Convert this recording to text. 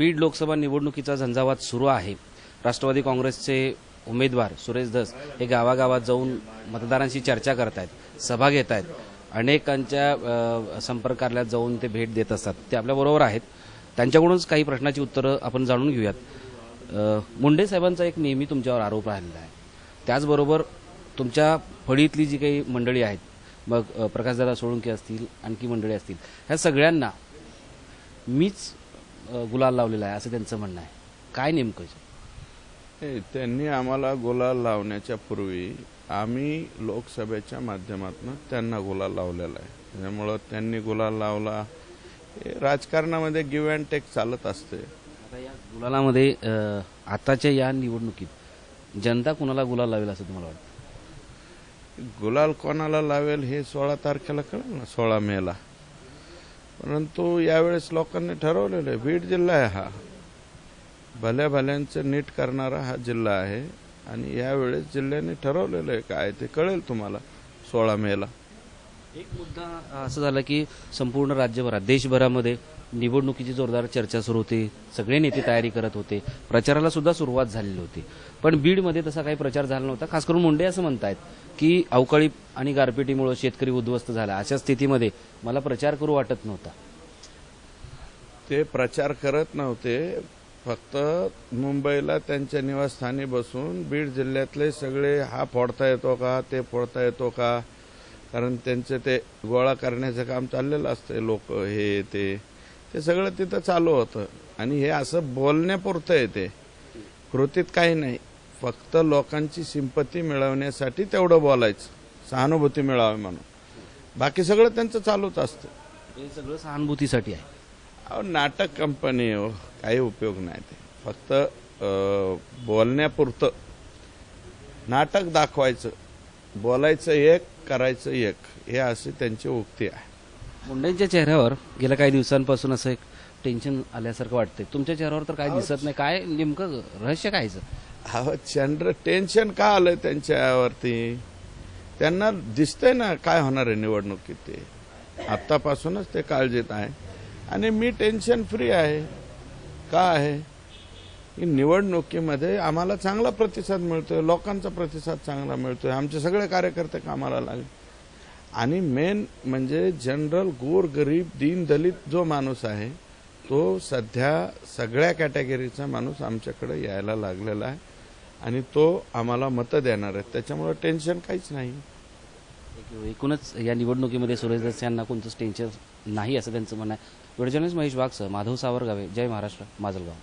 बीड लोकसभा निवडणुकीचा झंझावात सुरू आहे। राष्ट्रवादी काँग्रेसचे उमेदवार सुरेश धस हे गावागावात जाऊन मतदारांशी चर्चा करतायत, सभा घेत आहेत, अनेकांच्या संपर्क कार्यालयात जाऊन ते भेट देत असतात। ते आपल्याबरोबर आहेत, त्यांच्याकडूनच काही प्रश्नाची उत्तरं आपण जाणून घेऊयात। मुंडे साहेबांचा एक नेहमी तुमच्यावर आरोप राहिलेला आहे, त्याचबरोबर तुमच्या फळीतली जी काही मंडळी आहेत, मग प्रकाशदादा सोळंके असतील, आणखी मंडळी असतील, ह्या सगळ्यांना मीच गुलाल लावलेला आहे असं त्यांचं म्हणणं आहे। काय नेमकं? त्यांनी आम्हाला गुलाल लावण्याच्या पूर्वी आम्ही लोकसभेच्या माध्यमातून त्यांना गुलाल लावलेला आहे। त्यामुळे त्यांनी गुलाल लावला, राजकारणामध्ये गिव्ह अँड टेक चालत असते। आता या गुलालामध्ये आताच्या या निवडणुकीत जनता कुणाला गुलाल लावेल असं तुम्हाला वाटतं? गुलाल कोणाला लावेल हे 16 तारखेला कळेल ना, 16 मेला। परंतु यावेळेस लोकांनी ठरवलेलं आहे, बीड जिल्हा आहे हा, भल्या भल्यांचं नीट करणारा हा जिल्हा आहे आणि यावेळेस जिल्ह्याने ठरवलेलं आहे काय ते कळेल तुम्हाला 16 मेला। एक मुद्दा असं झालं की संपूर्ण राज्यभरात, देशभरामध्ये निवडणुकीची जोरदार चर्चा सुरू होती, सगळे नेते तयारी करत होते, प्रचाराला सुद्धा सुरुवात झालेली होती, पण बीडमध्ये तसा काही प्रचार झाला नव्हता। खास करून मुंडे असं म्हणतायत की अवकाळी आणि गारपिटीमुळे शेतकरी उद्ध्वस्त झाला, अशा स्थितीमध्ये मला प्रचार करू वाटत नव्हता। ते प्रचार करत नव्हते, फक्त मुंबईला त्यांच्या निवासस्थानी बसून बीड जिल्ह्यातले सगळे हा फोडता येतो का, ते फोडता येतो का, कारण त्यांचे ते गोळा करण्याचं काम चाललेलं असतं, लोक हे ते सगळं तिथं चालू होतं आणि हे असं बोलण्यापुरतं आहे, ते कृतीत काही नाही, फक्त लोकांची सिंपती मिळवण्यासाठी तेवढं बोलायचं, सहानुभूती मिळावी म्हणून, बाकी सगळं त्यांचं चालूच असतं। हे सगळं सहानुभूतीसाठी आहे। नाटक कंपनी हो, काही उपयोग नाही, ते फक्त बोलण्यापुरतं नाटक दाखवायचं, बोलायचं एक, करायचं एक, हे अशी त्यांची उक्ती आहे। मुंडेंच्या चेहऱ्यावर गेल्या काही दिवसांपासून असं एक टेन्शन आल्यासारखं वाटतंय, तुमच्या चेहऱ्यावर तर काय दिसत नाही, काय नेमकं रहस्य कायचं? अहो चंद्र, टेन्शन का आलंय त्यांच्यावरती? त्यांना दिसतंय ना काय होणार आहे निवडणुकीत, ते आत्तापासूनच ते काळजीत आहे आणि मी टेन्शन फ्री आहे। का आहे की निवडणुकीमध्ये आम्हाला चांगला प्रतिसाद मिळतोय, लोकांचा प्रतिसाद चांगला मिळतोय, आमचे सगळे कार्यकर्ते कामाला लागले आणि मेन म्हणजे जनरल गोर गरीब दीन दलित जो माणूस आहे तो सध्या सगळ्या कॅटेगरीचा माणूस आमच्याकडे यायला लागलेला आहे आणि तो आम्हाला मतं देणार आहे, त्याच्यामुळे टेन्शन काहीच नाही। एकूणच या निवडणुकीमध्ये सुरेश धस यांना कोणतंच टेन्शन नाही असं त्यांचं म्हणणं आहे। व्हिडिओ जर्नलिस्ट महेश वाघ, माधव सावरगावे, जय महाराष्ट्र, माजलगाव।